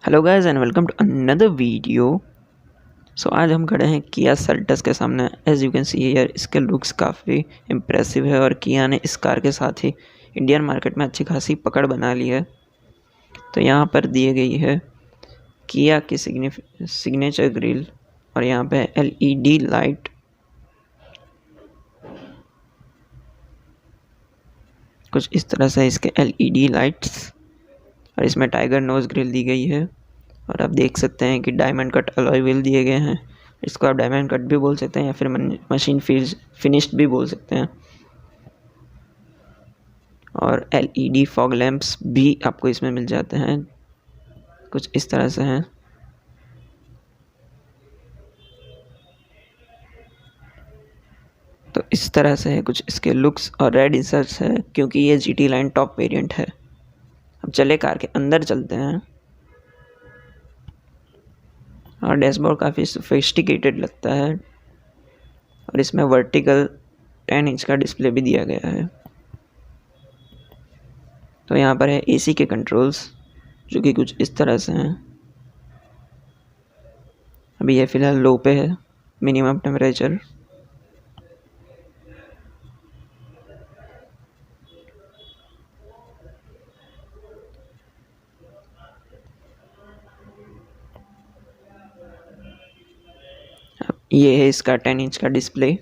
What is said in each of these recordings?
Hello guys and welcome to another video. So आज हम खड़े हैं किया सेल्टस के सामने। As you can see here इसके लुक्स काफ़ी इम्प्रेसिव है और किया ने इस कार के साथ ही इंडियन मार्केट में अच्छी खासी पकड़ बना ली है। तो यहाँ पर दी गई है किया की सिग्नेचर ग्रिल और यहाँ पे LED लाइट, कुछ इस तरह से इसके LED लाइट्स, और इसमें टाइगर नोज ग्रिल दी गई है। और आप देख सकते हैं कि डायमंड कट अलॉय व्हील दिए गए हैं। इसको आप डायमंड कट भी बोल सकते हैं या फिर मशीन फिनिश्ड भी बोल सकते हैं। और LED फॉग लैंप्स भी आपको इसमें मिल जाते हैं, कुछ इस तरह से हैं। तो इस तरह से है कुछ इसके लुक्स और रेड इंसर्ट्स है क्योंकि ये GT लाइन टॉप वेरिएंट है। अब चले कार के अंदर चलते हैं। और डैशबोर्ड काफ़ी सोफिस्टिकेटेड लगता है और इसमें वर्टिकल 10 इंच का डिस्प्ले भी दिया गया है। तो यहाँ पर है AC के कंट्रोल्स जो कि कुछ इस तरह से हैं। अभी ये फ़िलहाल लो पे है, मिनिमम टेम्परेचर। ये है इसका 10 इंच का डिस्प्ले,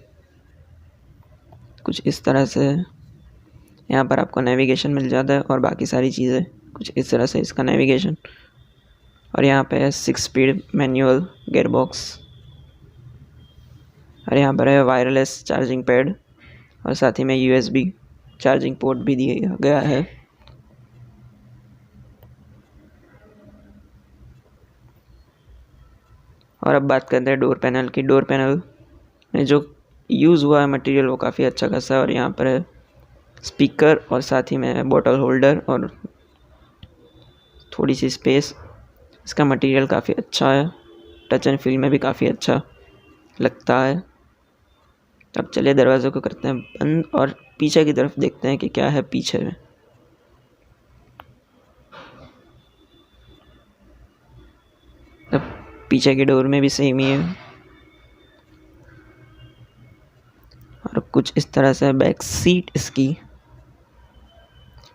कुछ इस तरह से है। यहाँ पर आपको नेविगेशन मिल जाता है और बाकी सारी चीज़ें, कुछ इस तरह से इसका नेविगेशन। और यहाँ पे है 6 स्पीड मैनुअल गियरबॉक्स। और यहाँ पर है वायरलेस चार्जिंग पैड और साथ ही में USB चार्जिंग पोर्ट भी दिया गया है। और अब बात करते हैं डोर पैनल की। डोर पैनल में जो यूज़ हुआ है मटेरियल वो काफ़ी अच्छा खासा है। और यहाँ पर है स्पीकर और साथ ही में बॉटल होल्डर और थोड़ी सी स्पेस। इसका मटेरियल काफ़ी अच्छा है, टच एंड फील में भी काफ़ी अच्छा लगता है। अब चलिए दरवाज़े को करते हैं बंद और पीछे की तरफ देखते हैं कि क्या है पीछे में। अब पीछे के डोर में भी सेम ही है और कुछ इस तरह से बैक सीट इसकी।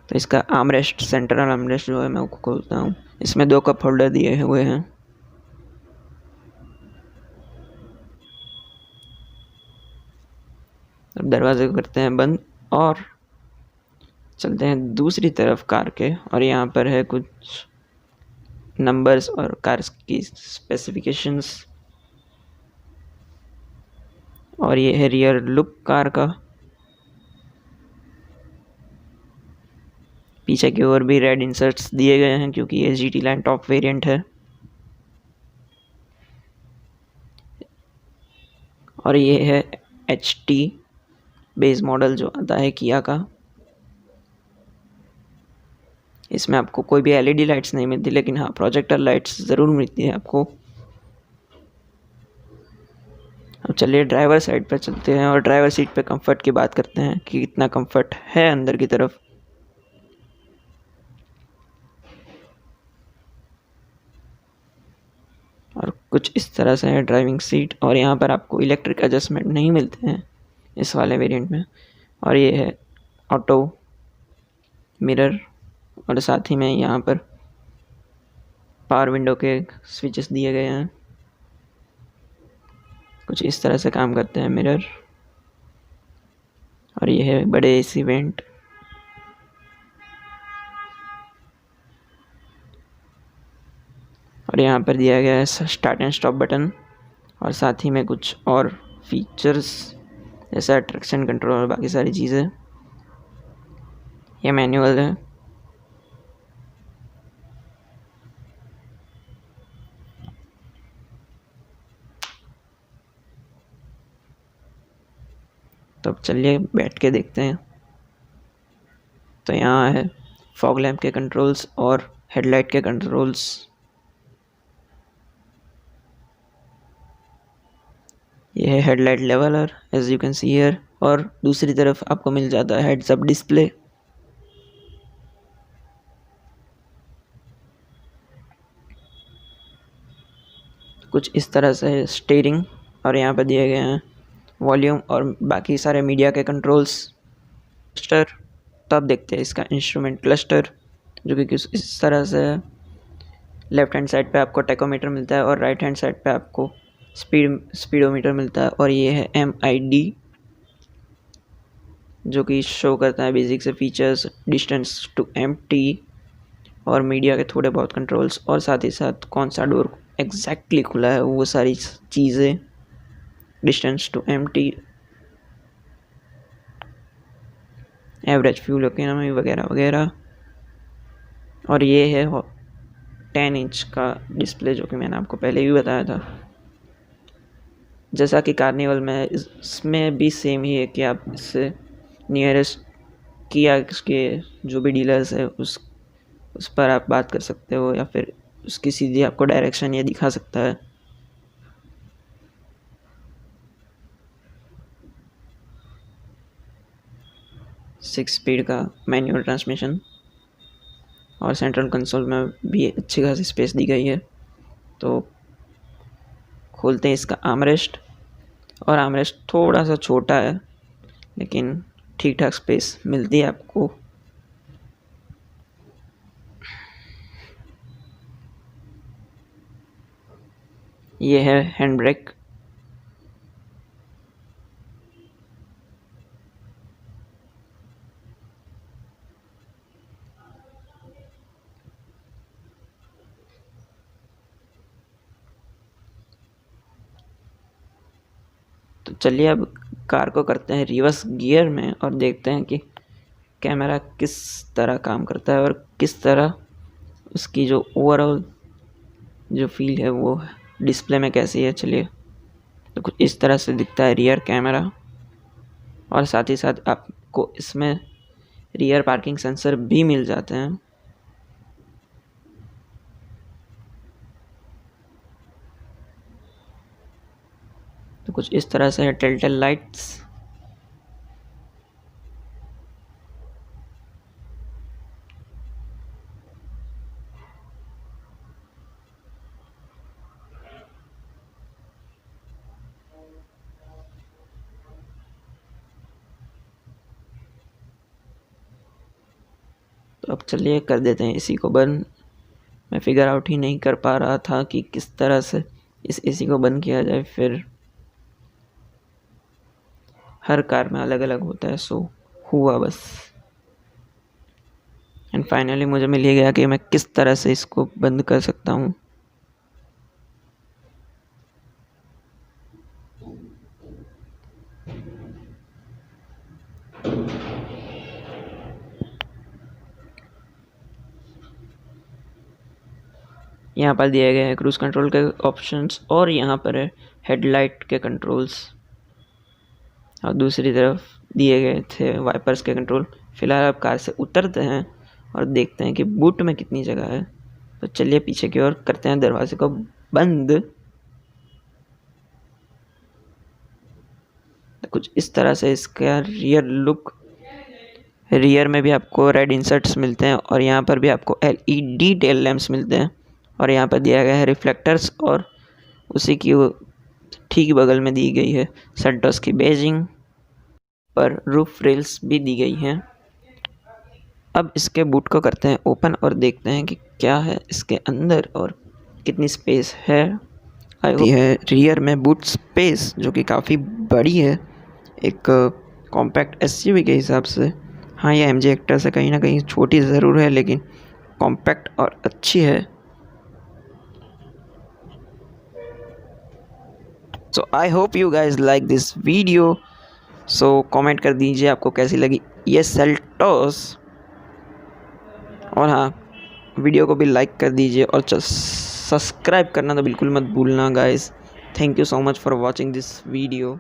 तो इसका आर्मरेस्ट, सेंट्रल आर्मरेस्ट जो है मैं आपको खोलता हूँ। इसमें 2 कप होल्डर दिए हुए हैं। अब दरवाजे को करते हैं बंद और चलते हैं दूसरी तरफ कार के। और यहाँ पर है कुछ नंबर्स और कार की स्पेसिफिकेशंस। और ये है रियर लुक कार का। पीछे की ओर भी रेड इंसर्ट्स दिए गए हैं क्योंकि ये GT लाइन टॉप वेरिएंट है। और ये है HT बेस मॉडल जो आता है किया का। इसमें आपको कोई भी LED लाइट्स नहीं मिलती, लेकिन हाँ प्रोजेक्टर लाइट्स ज़रूर मिलती है आपको। अब चलिए ड्राइवर साइड पर चलते हैं और ड्राइवर सीट पे कंफर्ट की बात करते हैं कि कितना कंफर्ट है अंदर की तरफ। और कुछ इस तरह से है ड्राइविंग सीट। और यहाँ पर आपको इलेक्ट्रिक एडजस्टमेंट नहीं मिलते हैं इस वाले वेरिएंट में। और ये है ऑटो मिरर और साथ ही में यहाँ पर पावर विंडो के स्विचेस दिए गए हैं, कुछ इस तरह से काम करते हैं मिरर। और ये है बड़े AC वेंट। और यहाँ पर दिया गया है स्टार्ट एंड स्टॉप बटन और साथ ही में कुछ और फीचर्स जैसा ट्रैक्शन कंट्रोल और बाकी सारी चीज़ें। ये मैनुअल है। तो अब चलिए बैठ के देखते हैं। तो यहाँ है फॉग लैम्प के कंट्रोल्स और हेडलाइट के कंट्रोल्स। ये है headlight leveller as you can see here. और दूसरी तरफ आपको मिल जाता है हेड्स अप डिस्प्ले। कुछ इस तरह से स्टीयरिंग, और यहाँ पर दिए गए हैं वॉल्यूम और बाकी सारे मीडिया के कंट्रोल्स। क्लस्टर, तो आप देखते हैं इसका इंस्ट्रूमेंट क्लस्टर, जो कि कुछ इस तरह से लेफ्ट हैंड साइड पे आपको टेकोमीटर मिलता है और राइट हैंड साइड पे आपको स्पीडोमीटर मिलता है। और ये है MID, जो कि शो करता है बेसिक से फीचर्स, डिस्टेंस टू एम्प्टी और मीडिया के थोड़े बहुत कंट्रोल्स, और साथ ही साथ कौन सा डोर एग्जैक्टली खुला है वो सारी चीज़ें, distance to empty, average fuel economy वगैरह वगैरह। और ये है 10 इंच का डिस्प्ले, जो कि मैंने आपको पहले भी बताया था। जैसा कि कार्निवल में, इसमें भी सेम ही है कि आप इससे नियरेस्ट किया इसके जो भी डीलर्स है उस पर आप बात कर सकते हो, या फिर उसकी सीधी आपको डायरेक्शन ये दिखा सकता है। सिक्स स्पीड का मैनुअल ट्रांसमिशन, और सेंट्रल कंसोल में भी अच्छी खासी स्पेस दी गई है। तो खोलते हैं इसका आर्मरेस्ट, और आर्मरेस्ट थोड़ा सा छोटा है लेकिन ठीक ठाक स्पेस मिलती है आपको। ये है हैंड ब्रेक, तो चलिए अब कार को करते हैं रिवर्स गियर में और देखते हैं कि कैमरा किस तरह काम करता है और किस तरह उसकी जो ओवरऑल जो फील है वो डिस्प्ले में कैसी है। चलिए, तो कुछ इस तरह से दिखता है रियर कैमरा, और साथ ही साथ आपको इसमें रियर पार्किंग सेंसर भी मिल जाते हैं। तो कुछ इस तरह से है टेल लाइट्स, तो अब चलिए कर देते हैं एसी को बंद। मैं फिगर आउट ही नहीं कर पा रहा था कि किस तरह से इस एसी को बंद किया जाए, फिर हर कार में अलग अलग होता है, सो हुआ बस। एंड फाइनली मुझे मिल ही गया कि मैं किस तरह से इसको बंद कर सकता हूँ। यहाँ पर दिए गए हैं क्रूज कंट्रोल के ऑप्शंस, और यहाँ पर है हेडलाइट के कंट्रोल्स, और दूसरी तरफ दिए गए थे वाइपर्स के कंट्रोल। फिलहाल आप कार से उतरते हैं और देखते हैं कि बूट में कितनी जगह है। तो चलिए पीछे की ओर करते हैं दरवाजे को बंद। तो कुछ इस तरह से इसका रियर लुक, रियर में भी आपको रेड इंसर्ट्स मिलते हैं, और यहाँ पर भी आपको LED टेल लैंप्स मिलते हैं, और यहाँ पर दिया गया है रिफ्लेक्टर्स, और उसी की ठीक बगल में दी गई है सेंटोस की बेजिंग, पर रूफ रेल्स भी दी गई हैं। अब इसके बूट को करते हैं ओपन और देखते हैं कि क्या है इसके अंदर और कितनी स्पेस है। आई है रियर में बूट स्पेस, जो कि काफ़ी बड़ी है एक कॉम्पैक्ट SUV के हिसाब से। हाँ, ये MG हेक्टर से कहीं ना कहीं छोटी ज़रूर है, लेकिन कॉम्पैक्ट और अच्छी है। So I hope you guys like this video. So comment कर दीजिए आपको कैसी लगी ये सेल्टोस, और हाँ, वीडियो को भी लाइक कर दीजिए और सब्सक्राइब करना तो बिल्कुल मत भूलना guys. Thank you so much for watching this video.